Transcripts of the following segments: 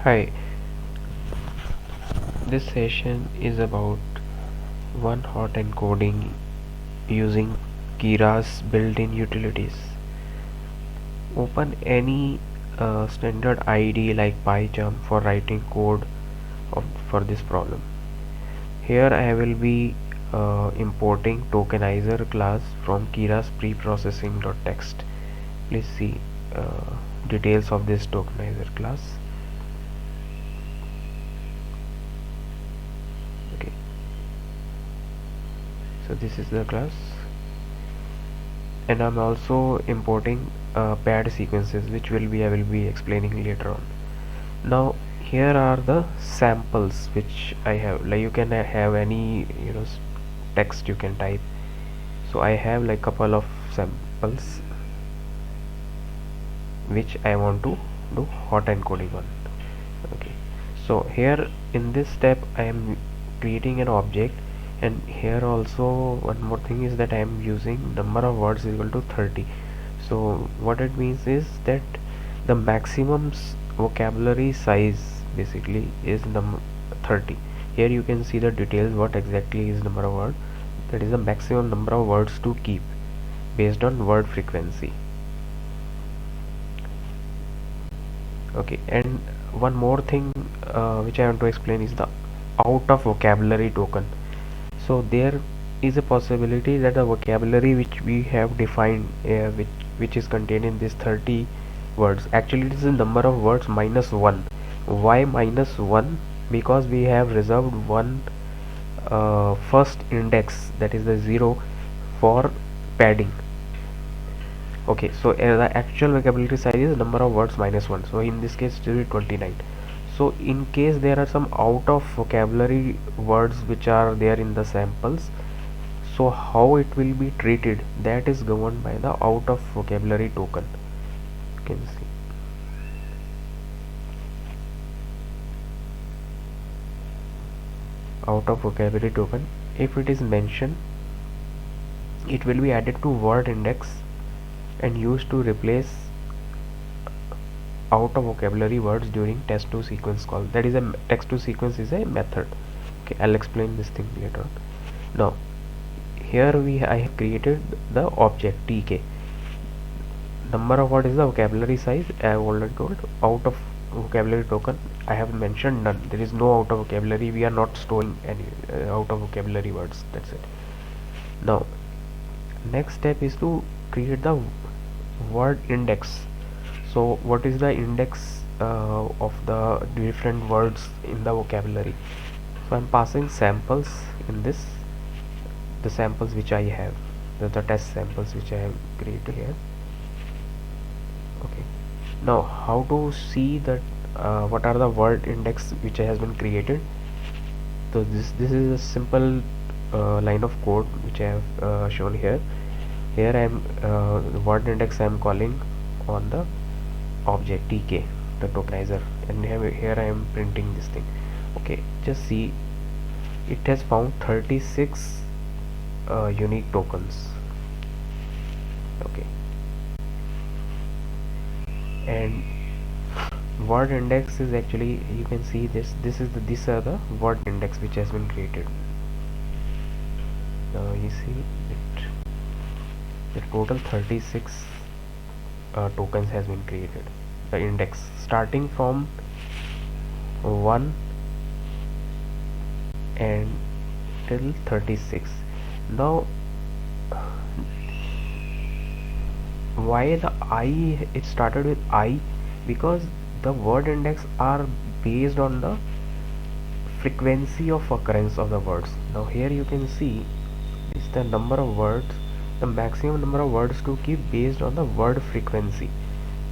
Hi, this session is about one hot encoding using Keras built-in utilities. Open any standard IDE like PyCharm for writing code for this problem. Here I will be importing tokenizer class from Keras preprocessing.txt. Please see details of this tokenizer class. Okay, so this is the class, and I'm also importing paired sequences, which I will be explaining later on. Now here are the samples which I have. Like you can have any text you can type. So I have like couple of samples which I want to do hot encoding on. Okay, so here in this step I am creating an object, and here also one more thing is that I am using number of words is equal to 30. So what it means is that the maximum vocabulary size basically is number 30. Here you can see the details what exactly is number of word. That is the maximum number of words to keep based on word frequency. Okay, and one more thing which I want to explain is the out of vocabulary token. So there is a possibility that the vocabulary which we have defined which is contained in this 30 words, actually it is the number of words minus 1. Why minus 1? Because we have reserved one first index, that is the 0, for padding. Okay, so the actual vocabulary size is number of words minus 1, so in this case it will be 29. So in case there are some out of vocabulary words which are there in the samples, so how it will be treated, that is governed by the out of vocabulary token. You can see out of vocabulary token, if it is mentioned, it will be added to word index and used to replace out of vocabulary words during text to sequence call. That is a text to sequence is a method. Okay, I'll explain this thing later on. Now here I have created the object tk. Number of what is the vocabulary size, I have already told. Out of vocabulary token, I have mentioned none. There is no out of vocabulary. We are not storing any out of vocabulary words. That's it. Now next step is to create the word index. So what is the index of the different words in the vocabulary? So I'm passing samples in this, the samples which I have, the test samples which I have created here. Okay, now how to see that what are the word index which has been created? So this is a simple line of code which I have shown here. Here I am the word index I am calling on the object tk, the tokenizer, and here I am printing this thing. Okay, just see, it has found 36 unique tokens. Okay, and word index is actually, you can see this is these are the word index which has been created. Now you see that the total 36 tokens has been created, the index starting from 1 and till 36. Now why the I, it started with I? Because the word index are based on the frequency of occurrence of the words. Now here you can see is the number of words, the maximum number of words to keep based on the word frequency.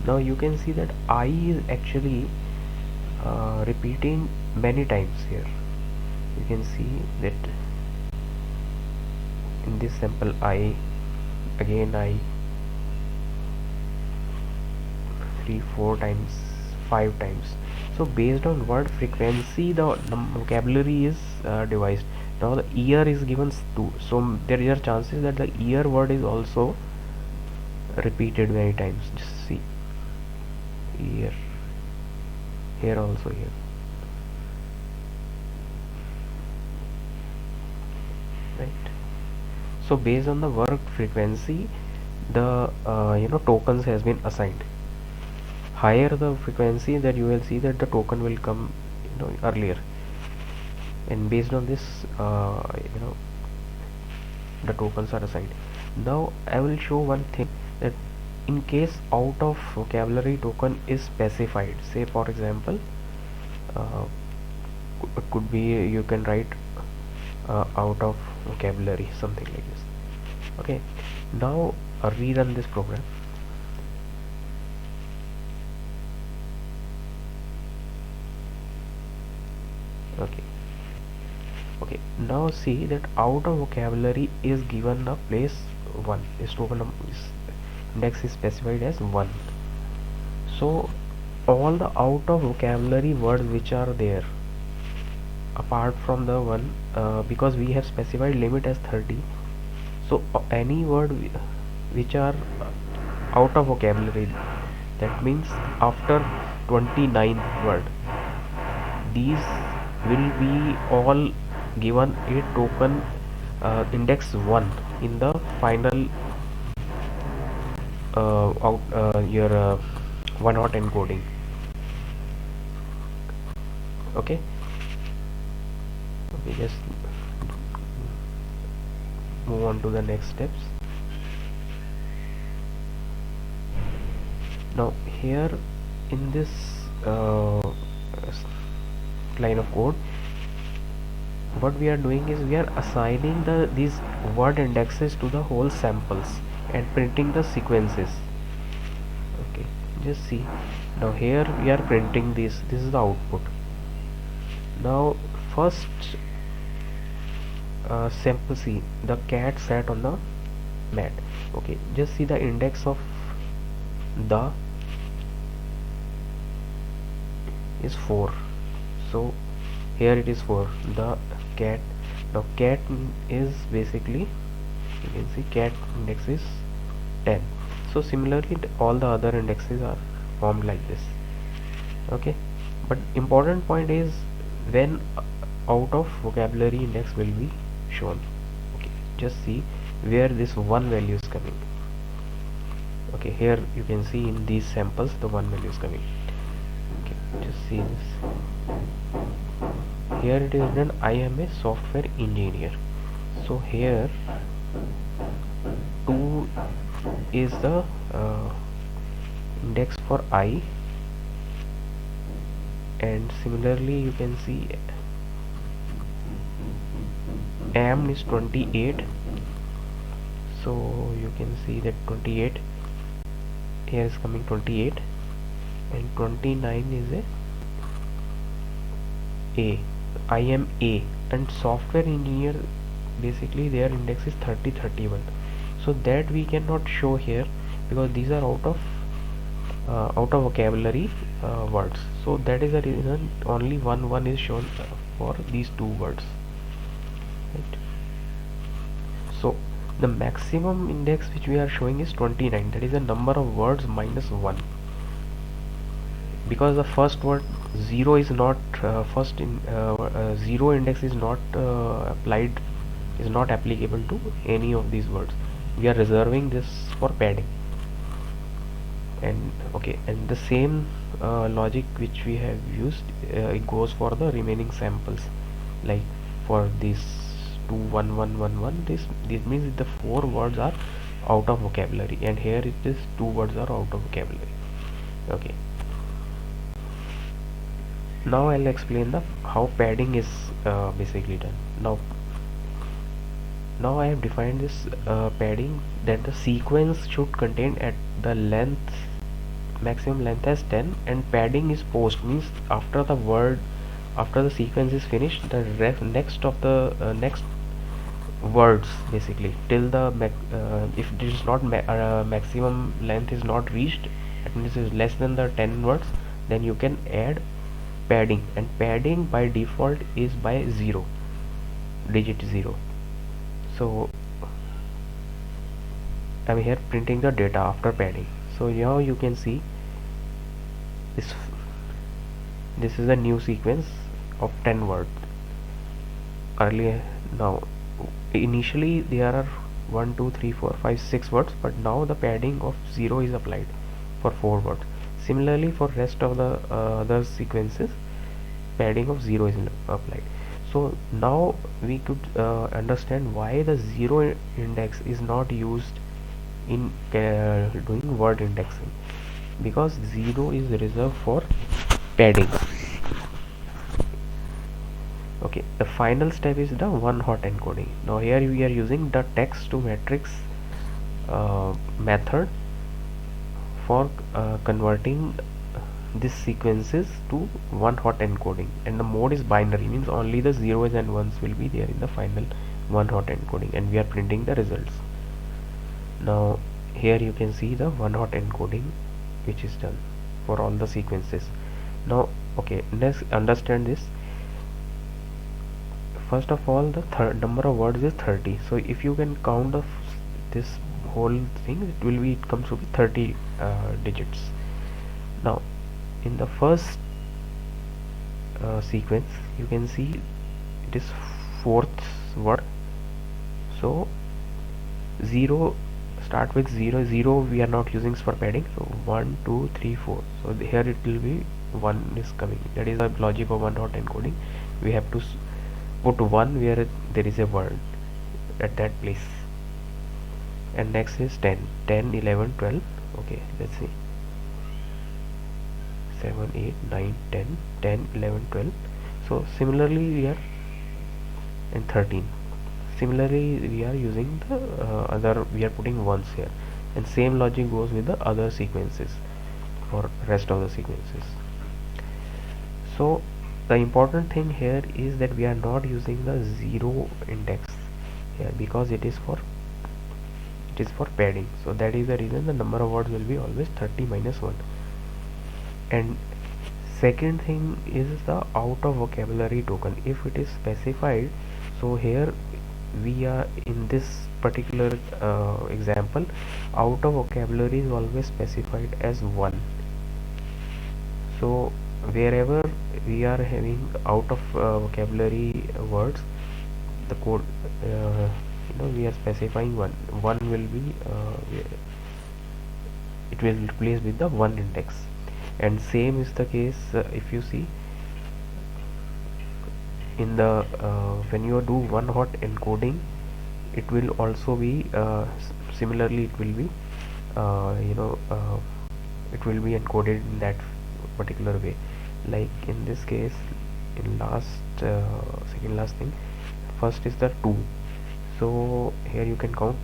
Now you can see that I is actually repeating many times here. You can see that in this sample I, again I, 3 4 times, 5 times. So based on word frequency the vocabulary is devised. Now the year is given 2, so there are chances that the year word is also repeated many times. Just see, year, here also here. Right. So based on the work frequency, the tokens has been assigned. Higher the frequency, that you will see that the token will come earlier, and based on this the tokens are assigned. Now I will show one thing, that in case out of vocabulary token is specified, say for example uh, it could be, you can write out of vocabulary, something like this. Okay, now rerun this program. Okay, okay, now see that out of vocabulary is given a place 1, is token is index is specified as 1. So all the out of vocabulary words which are there apart from the one, because we have specified limit as 30, so any word which are out of vocabulary, that means after 29th word, these will be all given a token index 1 in the final your one hot encoding. Okay, we just move on to the next steps. Now here in this line of code, what we are doing is we are assigning these word indexes to the whole samples and printing the sequences. Okay, just see, now here we are printing this is the output. Now first sample, see the cat sat on the mat. Okay, just see the index of the is 4, so here it is 4, the cat. Now cat is basically, you can see cat index is 10. So similarly all the other indexes are formed like this. Okay, but important point is when out of vocabulary index will be shown. Okay, just see where this one value is coming. Okay, here you can see in these samples the one value is coming. Okay, just see this, here it is written I am a software engineer. So here 2 is the index for I, and similarly you can see am is 28, so you can see that 28 here is coming 28, and 29 is a I am A, and software engineer basically their index is 30 31, so that we cannot show here because these are out of vocabulary words. So that is the reason only one is shown for these two words, right? So the maximum index which we are showing is 29, that is the number of words minus 1, because the first word 0 is not first in 0 index is not applied, is not applicable to any of these words. We are reserving this for padding. And okay, and the same logic which we have used, it goes for the remaining samples, like for this 21111, this means the 4 words are out of vocabulary, and here it is 2 words are out of vocabulary. Okay, now I'll explain the how padding is basically done. Now I have defined this padding, that the sequence should contain at the length, maximum length as 10, and padding is post, means after the sequence is finished, the next of the next words basically till the if it is not maximum length is not reached, that means it is less than the 10 words, then you can add padding, and padding by default is by 0, digit 0. So I'm here printing the data after padding. So now you can see this this is a new sequence of 10 words. Earlier, now initially there are 1 2 3 4 5 6 words, but now the padding of 0 is applied for 4 words. Similarly, for rest of the other sequences, padding of 0 is applied. So now we could understand why the 0 index is not used in doing word indexing, because 0 is reserved for padding. Okay, the final step is the one hot encoding. Now here we are using the text to matrix method for converting these sequences to one hot encoding, and the mode is binary, means only the zeros and ones will be there in the final one hot encoding, and we are printing the results. Now here you can see the one hot encoding which is done for all the sequences. Now okay, let's understand this. First of all, the number of words is 30. So if you can count this whole thing, it comes to be 30 digits. Now in the first sequence you can see it is fourth word. So 0 start with 0 0, we are not using for padding, so 1 2 3 4. So here it will be 1 is coming. That is the logic of one hot encoding. We have to put 1 where there is a word at that place. And next is 10 10 11 12. Okay, let's see, 7 8 9 10 10 11 12. So similarly we are in 13. Similarly we are using the other, we are putting ones here, and same logic goes with the other sequences for rest of the sequences. So the important thing here is that we are not using the 0 index here, because it is for padding. So that is the reason the number of words will be always 30 minus 1. And second thing is the out of vocabulary token. If it is specified, so here we are in this particular example, out of vocabulary is always specified as 1. So wherever we are having out of vocabulary words, the code we are specifying 1 will be it will replace with the 1 index. And same is the case if you see in the when you do one hot encoding, it will also be similarly it will be it will be encoded in that particular way. Like in this case, in last second last thing, first is the 2. So here you can count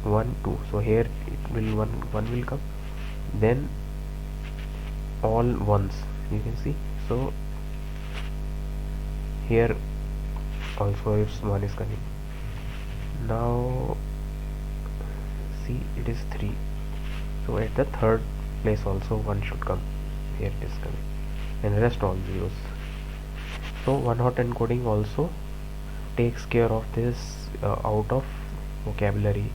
1 2. So here it will 1 will come, then all ones you can see. So here also it's 1 is coming. Now see, it is 3. So at the third place also 1 should come. Here it is coming, and rest all zeros. So one hot encoding also takes care of this out of vocabulary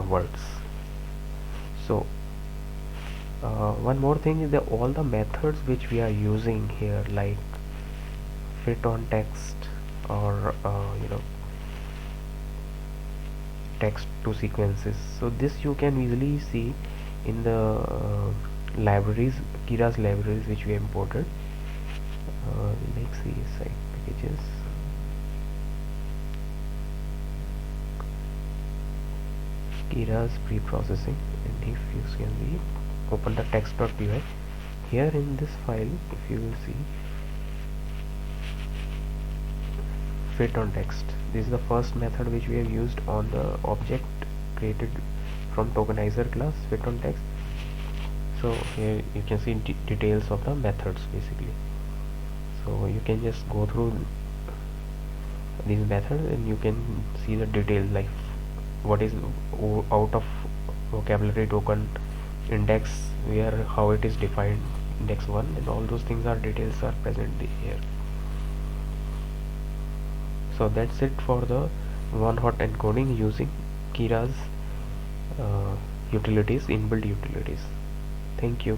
words. So one more thing is that all the methods which we are using here, like fit on text or text to sequences, so this you can easily see in the libraries, Keras libraries which we imported. Let's see, site packages, Keras pre-processing, and if you can see, open the text.py. Here in this file, if you will see, fit on text, this is the first method which we have used on the object created from tokenizer class fit on text. So here you can see details of the methods basically. So you can just go through these methods and you can see the details, like what is out of vocabulary token, index, where how it is defined, index 1, and all those things are details are present here. So that's it for the one hot encoding using Keras utilities, inbuilt utilities. Thank you.